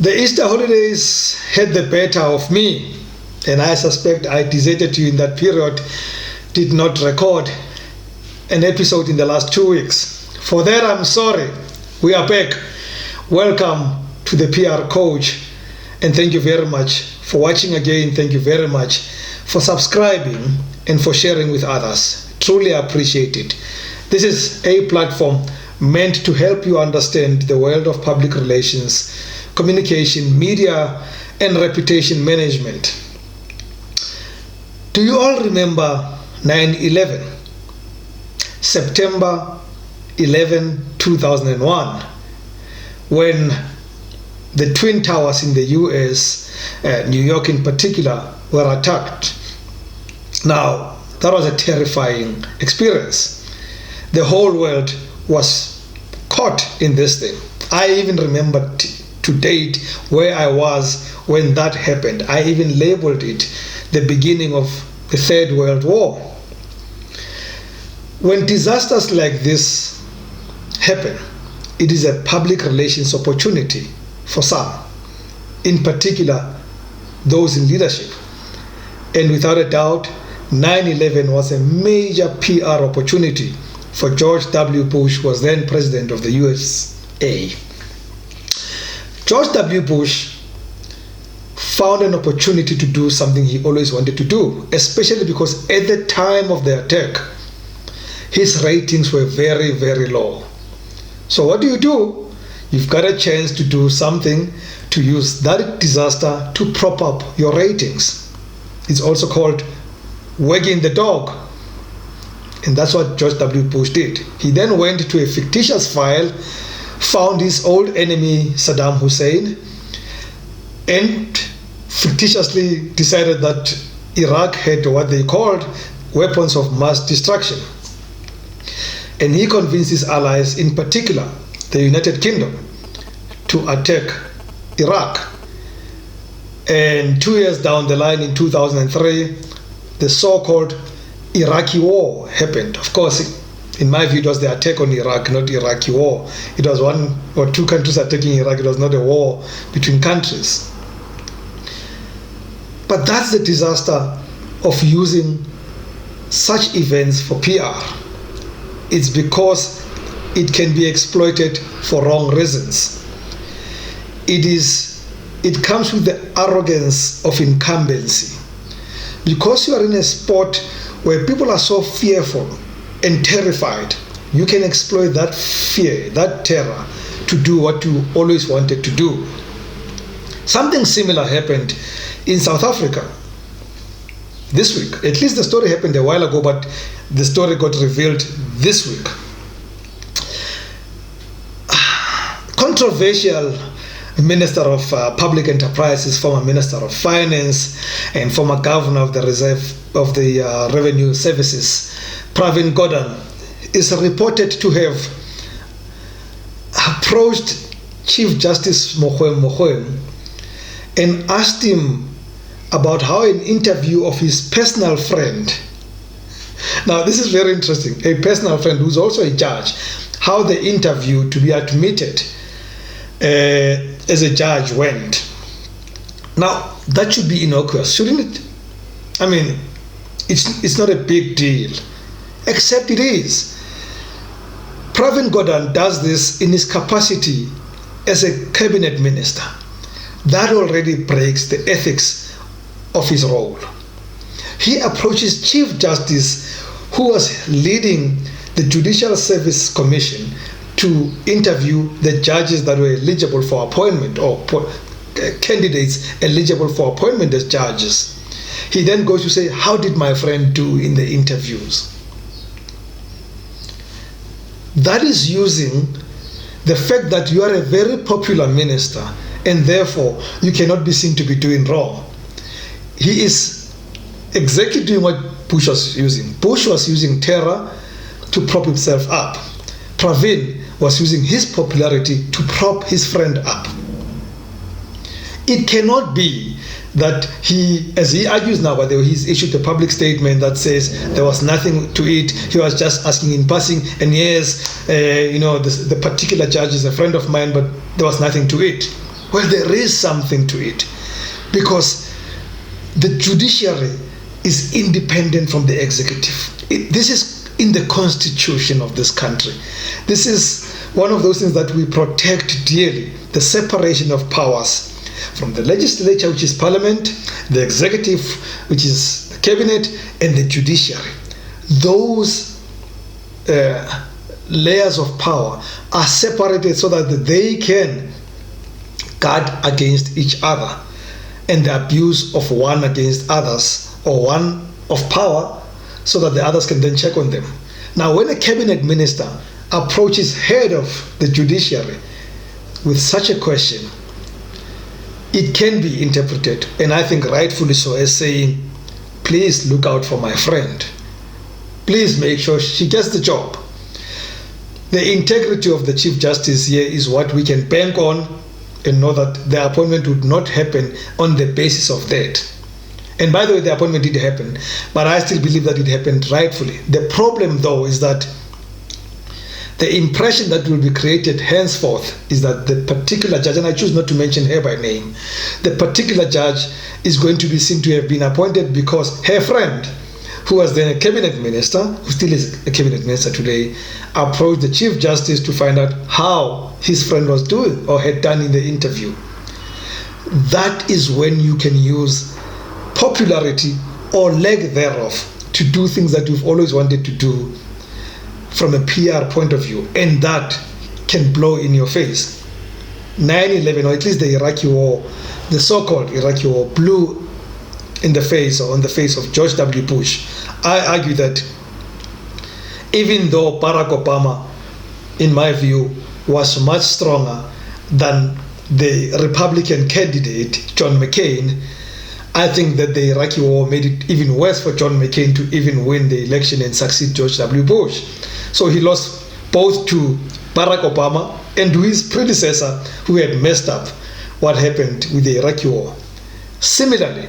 The Easter holidays had the better of me, and I suspect I deserted you in that period, did not record an episode in the last 2 weeks. For that, I'm sorry. We are back. Welcome to the PR Coach, and thank you very much for watching again. Thank you very much for subscribing and for sharing with others. Truly appreciate it. This is a platform meant to help you understand the world of public relations, communication, media, and reputation management. Do you all remember 9/11? September 11, 2001, when the Twin Towers in the US, New York in particular, were attacked. Now, that was a terrifying experience. The whole world was caught in this thing. I even remember to date where I was when that happened. I even labeled it the beginning of the Third World War. When disasters like this happen, it is a public relations opportunity for some, in particular those in leadership. And without a doubt, 9/11 was a major PR opportunity for George W. Bush, who was then president of the USA. George W. Bush found an opportunity to do something he always wanted to do, especially because at the time of the attack, his ratings were very, very low. So what do? You've got a chance to do something to use that disaster to prop up your ratings. It's also called wagging the dog. And that's what George W. Bush did. He then went to a fictitious file, found his old enemy Saddam Hussein, and fictitiously decided that Iraq had what they called weapons of mass destruction. And he convinced his allies, in particular the United Kingdom, to attack Iraq. And 2 years down the line, in 2003, the so-called Iraqi war happened. Of course, in my view, it was the attack on Iraq, not Iraqi war. It was one or two countries attacking Iraq. It was not a war between countries. But that's the disaster of using such events for PR. It's because it can be exploited for wrong reasons. It comes with the arrogance of incumbency. Because you are in a sport where people are so fearful and terrified, you can exploit that fear, that terror, to do what you always wanted to do. Something similar happened in South Africa this week. At least the story happened a while ago, but the story got revealed this week. Controversial Minister of Public Enterprises, former Minister of Finance, and former Governor of the Revenue Services, Pravin Gordhan, is reported to have approached Chief Justice Mogoeng and asked him about how an interview of his personal friend, now this is very interesting, a personal friend who's also a judge, how the interview to be admitted as a judge went. Now, that should be innocuous, shouldn't it? I mean, it's not a big deal, except it is. Pravin Gordhan does this in his capacity as a cabinet minister. That already breaks the ethics of his role. He approaches Chief Justice, who was leading the Judicial Service Commission, to interview the judges that were eligible for appointment, or candidates eligible for appointment as judges. He then goes to say, how did my friend do in the interviews? That is using the fact that you are a very popular minister and therefore you cannot be seen to be doing wrong. He is exactly doing what Bush was using. Bush was using terror to prop himself up. Pravin was using his popularity to prop his friend up. It cannot be that he, as he argues now, by the way, he's issued a public statement that says there was nothing to it. He was just asking in passing, and yes, the particular judge is a friend of mine, but there was nothing to it. Well, there is something to it, because the judiciary is independent from the executive. This is in the constitution of this country. This is one of those things that we protect dearly, the separation of powers from the legislature, which is parliament, the executive, which is the cabinet, and the judiciary. Those layers of power are separated so that they can guard against each other, and the abuse of one against others, or one of power, so that the others can then check on them. Now, when a cabinet minister approaches head of the judiciary with such a question, it can be interpreted, and I think rightfully so, as saying, please look out for my friend. Please make sure she gets the job. The integrity of the Chief Justice here is what we can bank on, and know that the appointment would not happen on the basis of that. And by the way, the appointment did happen, but I still believe that it happened rightfully. The problem, though, is that the impression that will be created henceforth is that the particular judge, and I choose not to mention her by name, the particular judge is going to be seen to have been appointed because her friend, who was then a cabinet minister, who still is a cabinet minister today, approached the Chief Justice to find out how his friend was doing or had done in the interview. That is when you can use popularity or lack thereof to do things that you've always wanted to do from a PR point of view, and that can blow in your face. 9/11, or at least the Iraqi war, the so-called Iraqi war, blew in the face, or on the face of George W. Bush. I argue that even though Barack Obama, in my view, was much stronger than the Republican candidate, John McCain, I think that the Iraqi war made it even worse for John McCain to even win the election and succeed George W. Bush. So he lost both to Barack Obama and to his predecessor, who had messed up what happened with the Iraqi war. Similarly,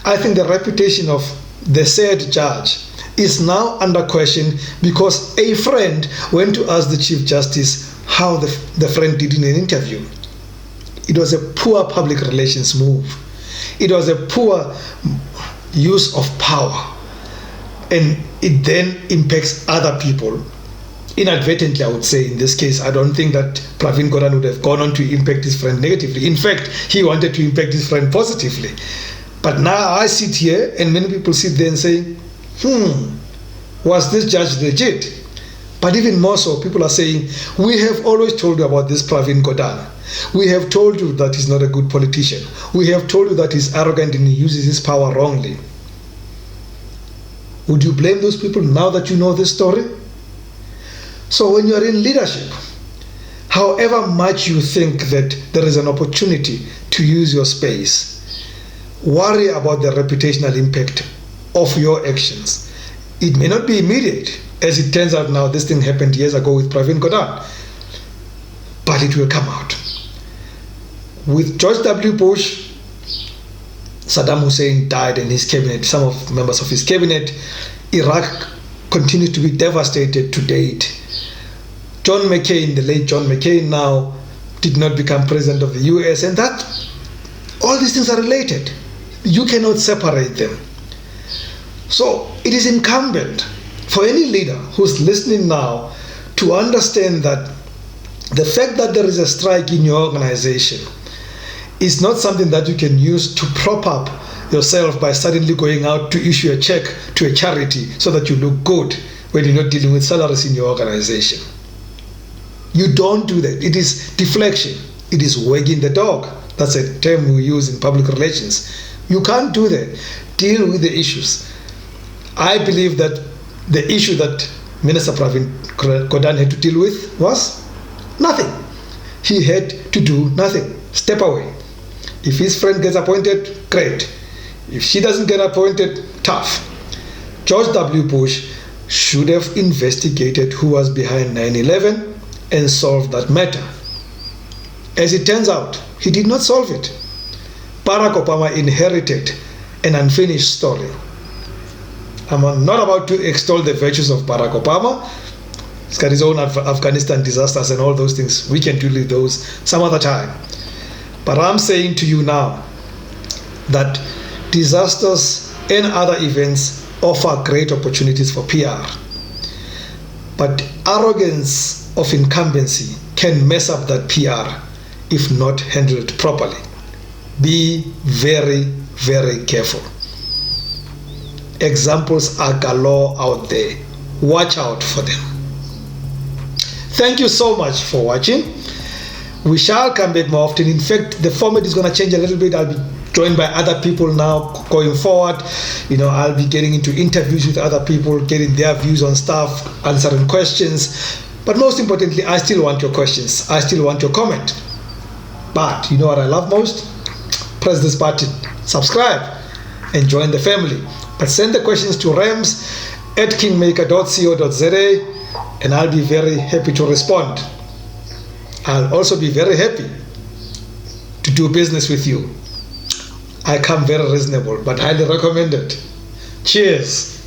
I think the reputation of the said judge is now under question because a friend went to ask the Chief Justice how the friend did in an interview. It was a poor public relations move. It was a poor use of power, and it then impacts other people. Inadvertently, I would say, in this case, I don't think that Pravin Gordhan would have gone on to impact his friend negatively. In fact, he wanted to impact his friend positively. But now I sit here, and many people sit there and say, was this judge legit? But even more so, people are saying, we have always told you about this Pravin Gordhan. We have told you that he's not a good politician. We have told you that he's arrogant and he uses his power wrongly. Would you blame those people now that you know this story? So when you're in leadership, however much you think that there is an opportunity to use your space, worry about the reputational impact of your actions. It may not be immediate. As it turns out now, this thing happened years ago with Pravin Gordhan, but it will come out. With George W. Bush, Saddam Hussein died and his cabinet, some of members of his cabinet. Iraq continues to be devastated to date. John McCain, the late John McCain now, did not become president of the US, and that all these things are related. You cannot separate them. So it is incumbent for any leader who's listening now to understand that the fact that there is a strike in your organization is not something that you can use to prop up yourself by suddenly going out to issue a check to a charity so that you look good when you're not dealing with salaries in your organization. You don't do that. It is deflection. It is wagging the dog. That's a term we use in public relations. You can't do that. Deal with the issues. I believe that the issue that Minister Pravin Gordhan had to deal with was nothing. He had to do nothing. Step away. If his friend gets appointed, great. If she doesn't get appointed, tough. George W. Bush should have investigated who was behind 9/11 and solved that matter. As it turns out, he did not solve it. Barack Obama inherited an unfinished story. I'm not about to extol the virtues of Barack Obama. He's got his own Afghanistan disasters and all those things. We can deal with those some other time. But I'm saying to you now that disasters and other events offer great opportunities for PR. But arrogance of incumbency can mess up that PR if not handled properly. Be very, very careful. Examples are galore out there. Watch out for them. Thank you so much for watching. We shall come back more often. In fact, the format is going to change a little bit. I'll be joined by other people now going forward. I'll be getting into interviews with other people, getting their views on stuff, answering questions. But most importantly, I still want your questions. I still want your comment. But you know what I love most? Press this button, subscribe, and join the family. But send the questions to rams@kingmaker.co.za, and I'll be very happy to respond. I'll also be very happy to do business with you. I come very reasonable, but highly recommended. Cheers.